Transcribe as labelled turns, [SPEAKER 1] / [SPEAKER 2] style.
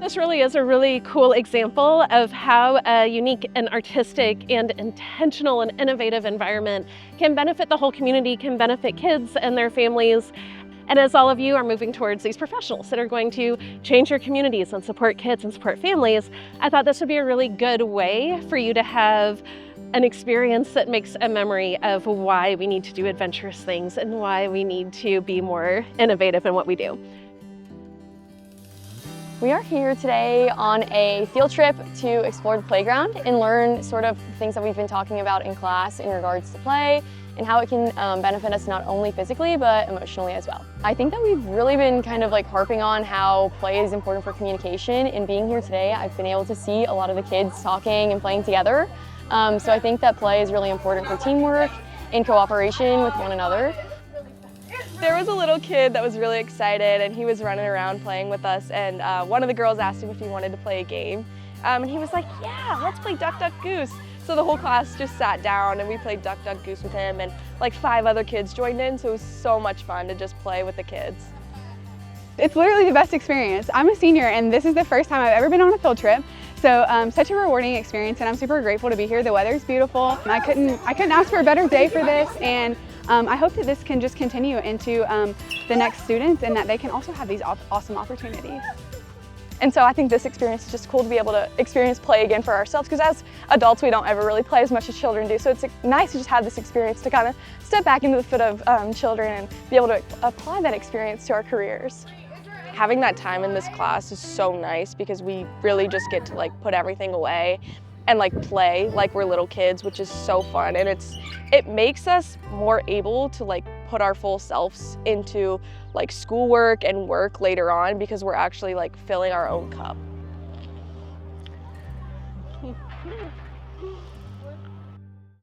[SPEAKER 1] This really is a really cool example of how a unique and artistic and intentional and innovative environment can benefit the whole community, can benefit kids and their families. And as all of you are moving towards these professionals that are going to change your communities and support kids and support families, I thought this would be a really good way for you to have an experience that makes a memory of why we need to do adventurous things and why we need to be more innovative in what we do.
[SPEAKER 2] We are here today on a field trip to explore the playground and learn sort of things that we've been talking about in class in regards to play and how it can benefit us not only physically but emotionally as well. I think that we've really been kind of like harping on how play is important for communication, and being here today I've been able to see a lot of the kids talking and playing together. So I think that play is really important for teamwork and cooperation with one another.
[SPEAKER 3] There was a little kid that was really excited and he was running around playing with us, and one of the girls asked him if he wanted to play a game. And he was like, yeah, let's play Duck, Duck, Goose. So the whole class just sat down and we played Duck, Duck, Goose with him, and like 5 other kids joined in, so it was so much fun to just play with the kids.
[SPEAKER 4] It's literally the best experience. I'm a senior and this is the first time I've ever been on a field trip. So such a rewarding experience, and I'm super grateful to be here. The weather's beautiful. I couldn't ask for a better day for this, and I hope that this can just continue into the next students and that they can also have these awesome opportunities.
[SPEAKER 3] And so I think this experience is just cool to be able to experience play again for ourselves, because as adults we don't ever really play as much as children do. So it's nice to just have this experience to kind of step back into the foot of children and be able to apply that experience to our careers. Having that time in this class is so nice because we really just get to like put everything away and like play like we're little kids, which is so fun, and it makes us more able to like put our full selves into like schoolwork and work later on, because we're actually like filling our own cup.